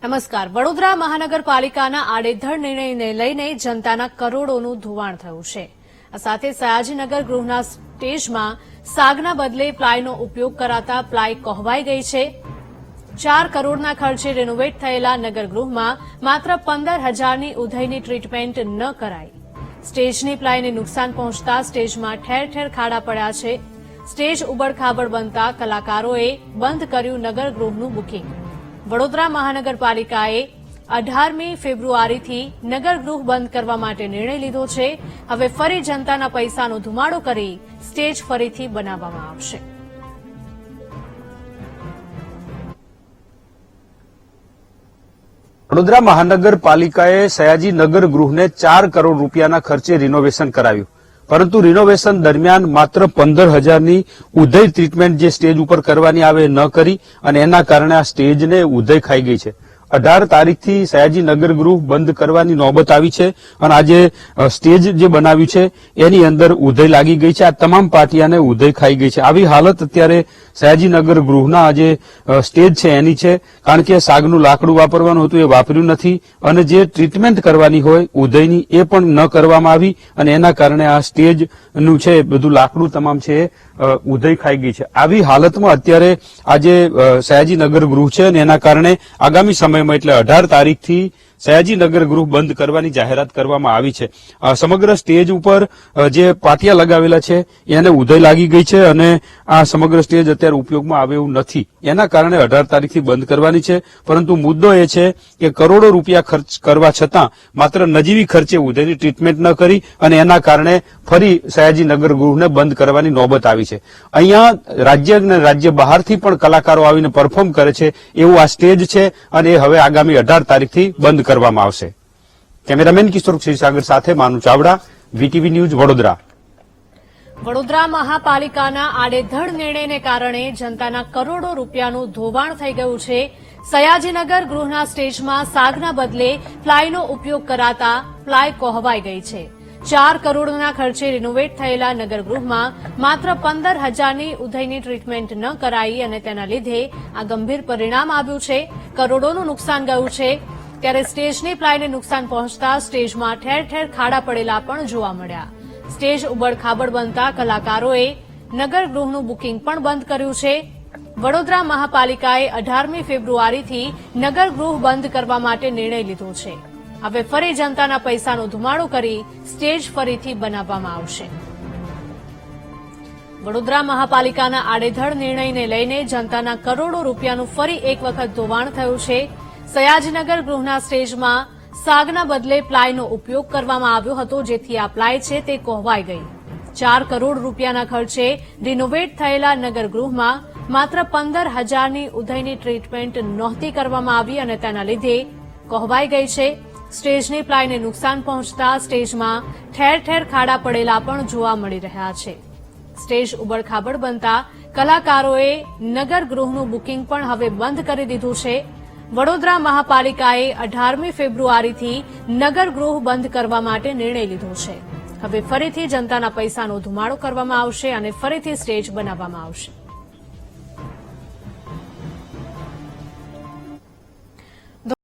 નમસ્કાર. વડોદરા મહાનગરપાલિકાના આડેધડ નિર્ણયને લઈને જનતાના કરોડોનું ધોવાણ થયું છે. આ સાથે સયાજીનગર ગૃહના સ્ટેજમાં સાગના બદલે પ્લાયનો ઉપયોગ કરાતા પ્લાય કોહવાઈ ગઈ છે. 4 કરોડના ખર્ચે રેનોવેટ થયેલા નગરગૃહમાં માત્ર 15,000ની ઉધઈની ટ્રીટમેન્ટ ન કરાઈ. સ્ટેજની પ્લાયને નુકસાન પહોંચતા સ્ટેજમાં ઠેર ઠેર ખાડા પડ્યા છે. સ્ટેજ ઉબડખાબડ બનતા કલાકારોએ બંધ કર્યું નગરગૃહનું બુકિંગ. વડોદરા મહાનગરપાલિકાએ 18મી ફેબ્રુઆરીથી નગરગૃહ બંધ કરવા માટે નિર્ણય લીધો છે. હવે ફરી જનતાના પૈસાનો ધુમાડો કરી સ્ટેજ ફરીથી બનાવવામાં આવશે. વડોદરા મહાનગરપાલિકાએ સયાજી નગર ગૃહને 4 કરોડ રૂપિયાના ખર્ચે રિનોવેશન કરાવ્યું, પરંતુ રિનોવેશન દરમિયાન માત્ર 15,000ની ઉધઈ ટ્રીટમેન્ટ જે સ્ટેજ ઉપર કરવાની આવે ન કરી અને એના કારણે આ સ્ટેજને ઉધઈ ખાઈ ગઈ છે. 18 તારીખથી સયાજી નગર ગૃહ બંધ કરવાની નોબત આવી છે અને આજે સ્ટેજ જે બનાવ્યું છે એની અંદર ઉધઈ લાગી ગઈ છે. આ તમામ પાટિયાને ઉધઈ ખાઈ ગઈ છે. આવી હાલત અત્યારે સયાજી નગર ગૃહના જે સ્ટેજ છે એની છે, કારણ કે સાગનું લાકડું વાપરવાનું હતું એ વાપર્યું નથી અને જે ટ્રીટમેન્ટ કરવાની હોય ઉધઈની એ પણ ન કરવામાં આવી અને એના કારણે આ સ્ટેજનું છે બધું લાકડું તમામ છે ઉધઈ ખાઈ ગઈ છે. આવી હાલતમાં અત્યારે આજે સયાજી નગર ગૃહ છે અને એના કારણે આગામી સમયમાં એટલે 18 તારીખથી સયાજી નગર ગૃહ બંધ કરવાની જાહેરાત કરવામાં આવી છે. સમગ્ર સ્ટેજ ઉપર જે પાટિયા લગાવેલા છે એને ઉધઈ લાગી ગઈ છે અને આ સમગ્ર સ્ટેજ અત્યારે ઉપયોગમાં આવે એવું નથી. એના કારણે 18 તારીખથી બંધ કરવાની છે. પરંતુ મુદ્દો એ છે કે કરોડો રૂપિયા ખર્ચ કરવા છતાં માત્ર નજીવી ખર્ચે ઉધઈની ટ્રીટમેન્ટ ન કરી અને એના કારણે ફરી સયાજી નગર ગૃહને બંધ કરવાની નોબત આવી છે. અહીંયા રાજ્ય અને રાજ્ય બહારથી પણ કલાકારો આવીને પરફોર્મ કરે છે એવું આ સ્ટેજ છે અને એ હવે આગામી 18 તારીખથી બંધ કરવામાં આવશે. કેમેરામેન કિશોર ક્ષીરસાગર સાથે માનુ ચાવડા, વીટીવી ન્યૂઝ, વડોદરા. વડોદરા મહાપાલિકાના આડેધડ નિર્ણયને કારણે જનતાના કરોડો રૂપિયાનું ધોવાણ થઈ ગયું છે. સયાજીનગર ગૃહના સ્ટેજમાં સાગના બદલે પ્લાયનો ઉપયોગ કરાતા પ્લાય કોહવાઈ ગઈ છે. 4 કરોડના ખર્ચે રિનોવેટ થયેલા નગરગૃહમાં માત્ર 15,000ની ઉધઈની ટ્રીટમેન્ટ ન કરાઈ અને તેના લીધે આ ગંભીર પરિણામ આવ્યું છે. કરોડોનું નુકસાન ગયું છે. ત્યારે સ્ટેજની પ્લાયને નુકસાન પહોંચતા સ્ટેજમાં ઠેર ઠેર ખાડા પડેલા પણ જોવા મળ્યા. સ્ટેજ ઉબડખાબડ બનતા કલાકારોએ નગરગૃહનું બુકિંગ પણ બંધ કર્યું છે. વડોદરા મહાપાલિકાએ 18મી ફેબ્રુઆરીથી નગરગૃહ બંધ કરવા માટે નિર્ણય લીધો છે. હવે ફરી જનતાના પૈસાનો ધુમાડો કરી સ્ટેજ ફરીથી બનાવવામાં આવશે. વડોદરા મહાપાલિકાના આડેધડ નિર્ણયને લઈને જનતાના કરોડો રૂપિયાનું ફરી એક વખત ધોવાણ થયું છે. સયાજીનગર ગૃહના સ્ટેજમાં સાગના બદલે પ્લાયનો ઉપયોગ કરવામાં આવ્યો હતો, જેથી આ પ્લાય છે તે કોહવાઈ ગઈ. 4 કરોડ રૂપિયાના ખર્ચે રિનોવેટ થયેલા નગરગૃહમાં માત્ર 15,000ની ઉધઈની ટ્રીટમેન્ટ નહોતી કરવામાં આવી અને તેના લીધે કોહવાઈ ગઈ છે. સ્ટેજની પ્લાયને નુકસાન પહોંચતા સ્ટેજમાં ઠેર ઠેર ખાડા પડેલા પણ જોવા મળી રહ્યા છે. સ્ટેજ ઉબડખાબડ બનતા કલાકારોએ નગરગૃહનું બુકિંગ પણ હવે બંધ કરી દીધું છે. વડોદરા મહાપાલિકાએ 18મી ફેબ્રુઆરીથી નગરગૃહ બંધ કરવા માટે નિર્ણય લીધો છે. હવે ફરીથી જનતાના પૈસાનો ધુમાડો કરવામાં આવશે અને ફરીથી સ્ટેજ બનાવવામાં આવશે.